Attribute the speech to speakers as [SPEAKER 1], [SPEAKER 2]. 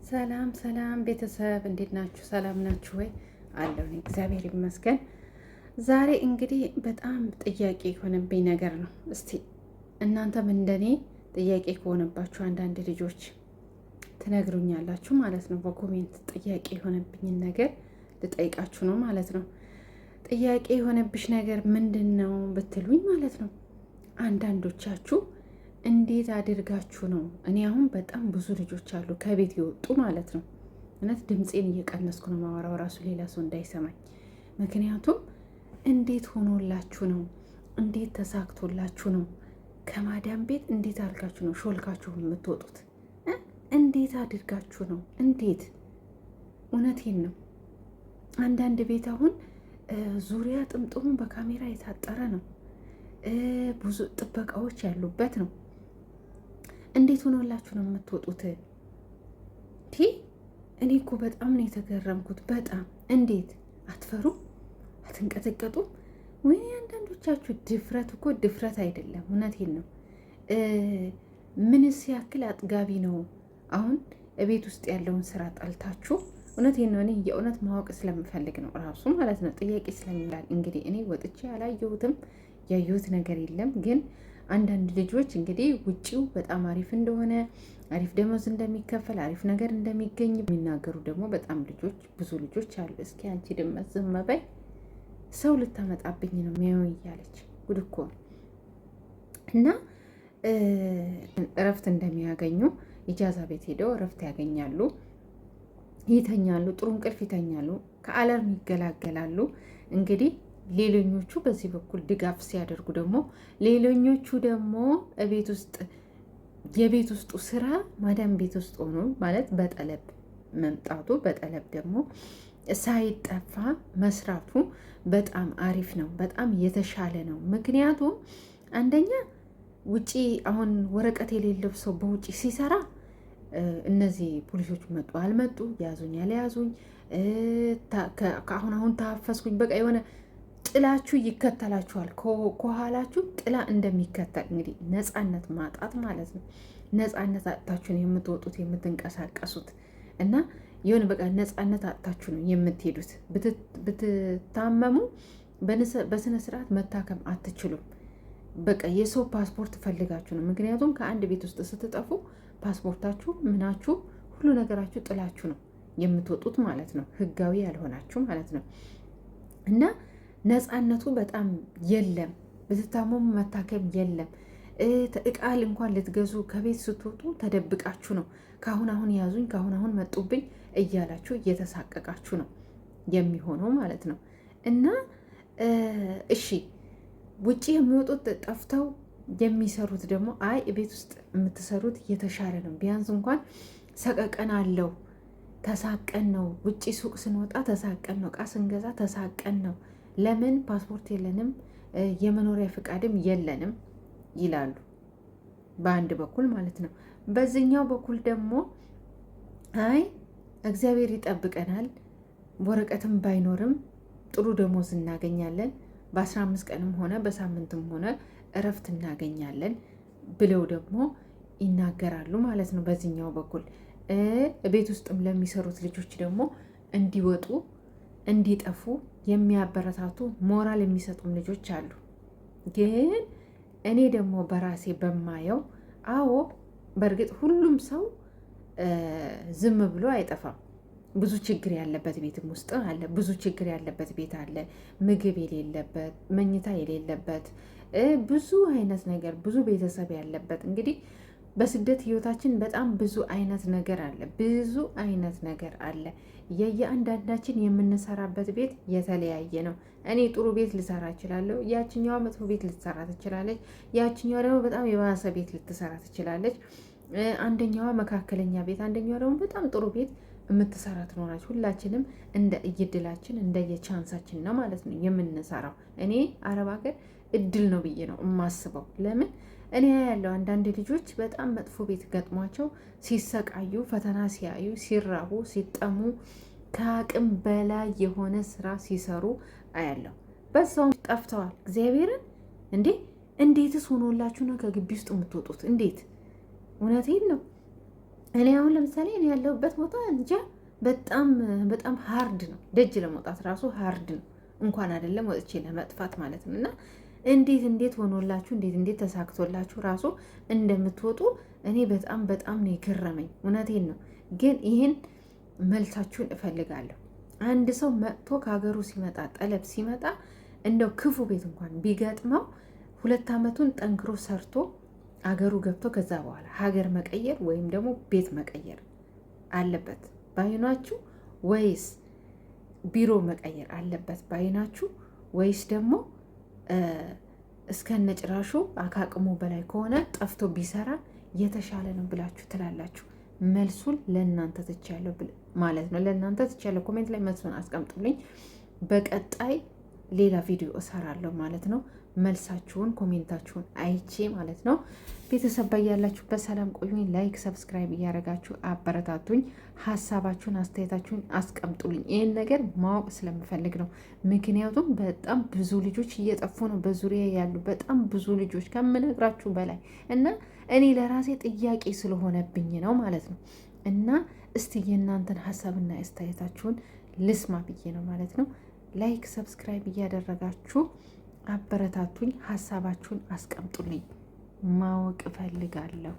[SPEAKER 1] ሰላም ሰላም ቤተሰብ እንዴት ናችሁ? ሰላም ናችሁ ወይ? አለሁ እግዚአብሔር ይመስገን። ዛሬ እንግዲህ በጣም ጥያቄ የሆነብኝ ነገር ነው። እስቲ እናንተም እንደኔ ጥያቄ ከሆነባችሁ አንዳንድ ልጆች ትነግሩኛላችሁ ማለት ነው። በኮሜንት ጥያቄ የሆነብኝን ነገር ልጠይቃችሁ ነው ማለት ነው። ጥያቄ የሆነብሽ ነገር ምንድን ነው ብትሉኝ ማለት ነው አንዳንዶቻችሁ እንዴት አድርጋችሁ ነው? እኔ አሁን በጣም ብዙ ልጆች አሉ ከቤት የወጡ ማለት ነው። እውነት ድምፄን እየቀነስኩ ነው ማወራው ራሱ ሌላ ሰው እንዳይሰማኝ። ምክንያቱም እንዴት ሆኖላችሁ ነው? እንዴት ተሳክቶላችሁ ነው? ከማዳም ቤት እንዴት አድርጋችሁ ነው ሾልካችሁ የምትወጡት? እንዴት አድርጋችሁ ነው? እንዴት? እውነቴን ነው። አንዳንድ ቤት አሁን ዙሪያ ጥምጥሙ በካሜራ የታጠረ ነው። ብዙ ጥበቃዎች ያሉበት ነው። እንዴት ሆኖላችሁ ነው የምትወጡት? እኔ እኮ በጣም ነው የተገረምኩት። በጣም እንዴት አትፈሩ? አትንቀጠቀጡ? ወይ አንዳንዶቻችሁ ድፍረት እኮ ድፍረት አይደለም። እውነቴን ነው። ምንስ ያክል አጥጋቢ ነው? አሁን ቤት ውስጥ ያለውን ስራ ጠልታችሁ፣ እውነቴን ነው። እኔ የእውነት ማወቅ ስለምፈልግ ነው ራሱ ማለት ነው ጥያቄ ስለሚላል። እንግዲህ እኔ ወጥቼ አላየሁትም፣ ያየሁት ነገር የለም። ግን አንዳንድ ልጆች እንግዲህ ውጪው በጣም አሪፍ እንደሆነ፣ አሪፍ ደሞዝ እንደሚከፈል፣ አሪፍ ነገር እንደሚገኝ የሚናገሩ ደግሞ በጣም ልጆች ብዙ ልጆች አሉ። እስኪ አንቺ ድመት ዝም በይ፣ ሰው ልታመጣብኝ ነው ሚያው እያለች ጉድ እኮ። እና እረፍት እንደሚያገኙ ኢጃዛ ቤት ሄደው እረፍት ያገኛሉ፣ ይተኛሉ፣ ጥሩ እንቅልፍ ይተኛሉ፣ ከአለርም ይገላገላሉ። እንግዲህ ሌሎኞቹ በዚህ በኩል ድጋፍ ሲያደርጉ ደግሞ ሌሎኞቹ ደግሞ ቤት ውስጥ የቤት ውስጡ ስራ ማዳም ቤት ውስጥ ሆኖ ማለት በጠለብ መምጣቱ በጠለብ ደግሞ ሳይጠፋ መስራቱ በጣም አሪፍ ነው። በጣም የተሻለ ነው። ምክንያቱም አንደኛ ውጪ አሁን ወረቀት የሌለው ሰው በውጪ ሲሰራ እነዚህ ፖሊሶች መጡ አልመጡ፣ ያዙኝ ያልያዙኝ፣ አሁን ታፈስኩኝ፣ በቃ የሆነ ጥላችሁ ይከተላችኋል። ከኋላችሁ ጥላ እንደሚከተል እንግዲህ ነፃነት ማጣት ማለት ነው። ነፃነት አጥታችሁ ነው የምትወጡት የምትንቀሳቀሱት፣ እና የሆነ በቃ ነፃነት አጥታችሁ ነው የምትሄዱት። ብትታመሙ በስነ ስርዓት መታከም አትችሉም። በቃ የሰው ፓስፖርት ፈልጋችሁ ነው። ምክንያቱም ከአንድ ቤት ውስጥ ስትጠፉ ፓስፖርታችሁ ምናችሁ ሁሉ ነገራችሁ ጥላችሁ ነው የምትወጡት ማለት ነው። ህጋዊ ያልሆናችሁ ማለት ነው። እና ነፃነቱ በጣም የለም። ብትታመሙ መታከም የለም። እቃል እንኳን ልትገዙ ከቤት ስትወጡ ተደብቃችሁ ነው። ካሁን አሁን ያዙኝ፣ ካሁን አሁን መጡብኝ እያላችሁ እየተሳቀቃችሁ ነው የሚሆነው ማለት ነው። እና እሺ ውጭ የሚወጡት ጠፍተው የሚሰሩት ደግሞ አይ ቤት ውስጥ የምትሰሩት የተሻለ ነው። ቢያንስ እንኳን ሰቀቀን አለው። ተሳቀን ነው ውጭ ሱቅ ስንወጣ ተሳቀን ነው፣ እቃ ስንገዛ ተሳቀን ነው። ለምን ፓስፖርት የለንም የመኖሪያ ፍቃድም የለንም ይላሉ፣ በአንድ በኩል ማለት ነው። በዚህኛው በኩል ደግሞ አይ እግዚአብሔር ይጠብቀናል፣ ወረቀትም ባይኖርም ጥሩ ደሞዝ እናገኛለን፣ በ15 ቀንም ሆነ በሳምንትም ሆነ እረፍት እናገኛለን ብለው ደግሞ ይናገራሉ ማለት ነው። በዚህኛው በኩል ቤት ውስጥም ለሚሰሩት ልጆች ደግሞ እንዲወጡ እንዲጠፉ የሚያበረታቱ ሞራል የሚሰጡም ልጆች አሉ። ግን እኔ ደግሞ በራሴ በማየው አዎ በእርግጥ ሁሉም ሰው ዝም ብሎ አይጠፋም። ብዙ ችግር ያለበት ቤትም ውስጥ አለ። ብዙ ችግር ያለበት ቤት አለ። ምግብ የሌለበት፣ መኝታ የሌለበት፣ ብዙ አይነት ነገር ብዙ ቤተሰብ ያለበት። እንግዲህ በስደት ህይወታችን በጣም ብዙ አይነት ነገር አለ። ብዙ አይነት ነገር አለ። የየአንዳንዳችን የምንሰራበት ቤት የተለያየ ነው። እኔ ጥሩ ቤት ልሰራ እችላለሁ፣ ያችኛዋ መጥፎ ቤት ልትሰራ ትችላለች፣ ያችኛዋ ደግሞ በጣም የባሰ ቤት ልትሰራ ትችላለች። አንደኛዋ መካከለኛ ቤት፣ አንደኛዋ ደግሞ በጣም ጥሩ ቤት የምትሰራ ትኖራች። ሁላችንም እንደ እድላችን እንደ የቻንሳችን ነው ማለት ነው የምንሰራው። እኔ አረብ ሀገር እድል ነው ብዬ ነው የማስበው። ለምን እኔ ያለው አንዳንድ ልጆች በጣም መጥፎ ቤት ገጥሟቸው ሲሰቃዩ፣ ፈተና ሲያዩ፣ ሲራቡ፣ ሲጠሙ፣ ከአቅም በላይ የሆነ ስራ ሲሰሩ አያለሁ። በዛውም ጠፍተዋል። እግዚአብሔርን እንዴትስ ሆኖላችሁ ነው ከግቢ ውስጥ የምትወጡት? እንዴት? እውነቴን ነው። እኔ አሁን ለምሳሌ እኔ ያለሁበት ቦታ እንጃ በጣም በጣም ሀርድ ነው። ደጅ ለመውጣት ራሱ ሀርድ ነው፣ እንኳን አይደለም ወጥቼ ለመጥፋት ማለት ነው። እና እንዴት ሆኖላችሁ እንዴት ተሳክቶላችሁ ራሱ እንደምትወጡ እኔ በጣም በጣም ነው የገረመኝ። እውነቴን ነው። ግን ይህን መልሳችሁን እፈልጋለሁ። አንድ ሰው መጥቶ ከሀገሩ ሲመጣ ጠለብ ሲመጣ እንደው ክፉ ቤት እንኳን ቢገጥመው 2 ዓመቱን ጠንክሮ ሰርቶ አገሩ ገብቶ ከዛ በኋላ ሀገር መቀየር ወይም ደግሞ ቤት መቀየር አለበት ባይናችሁ፣ ወይስ ቢሮ መቀየር አለበት ባይናችሁ፣ ወይስ ደግሞ እስከነጭራሹ አካቅሙ በላይ ከሆነ ጠፍቶ ቢሰራ የተሻለ ነው ብላችሁ ትላላችሁ? መልሱን ለእናንተ ትቻለሁ ማለት ነው። ለእናንተ ትቻለሁ። ኮሜንት ላይ መልሱን አስቀምጡልኝ። በቀጣይ ሌላ ቪዲዮ እሰራለሁ ማለት ነው። መልሳችሁን ኮሜንታችሁን አይቼ ማለት ነው። ቤተሰብ ያላችሁበት ሰላም ቆዩኝ። ላይክ ሰብስክራይብ እያደረጋችሁ አበረታቱኝ። ሀሳባችሁን አስተያየታችሁን አስቀምጡልኝ። ይህን ነገር ማወቅ ስለምፈልግ ነው። ምክንያቱም በጣም ብዙ ልጆች እየጠፉ ነው፣ በዙሪያ ያሉ በጣም ብዙ ልጆች ከምነግራችሁ በላይ እና እኔ ለራሴ ጥያቄ ስለሆነብኝ ነው ማለት ነው። እና እስቲ የእናንተን ሀሳብና አስተያየታችሁን ልስማ ብዬ ነው ማለት ነው። ላይክ ሰብስክራይብ እያደረጋችሁ አበረታቱኝ። ሀሳባችሁን አስቀምጡልኝ፣ ማወቅ እፈልጋለሁ።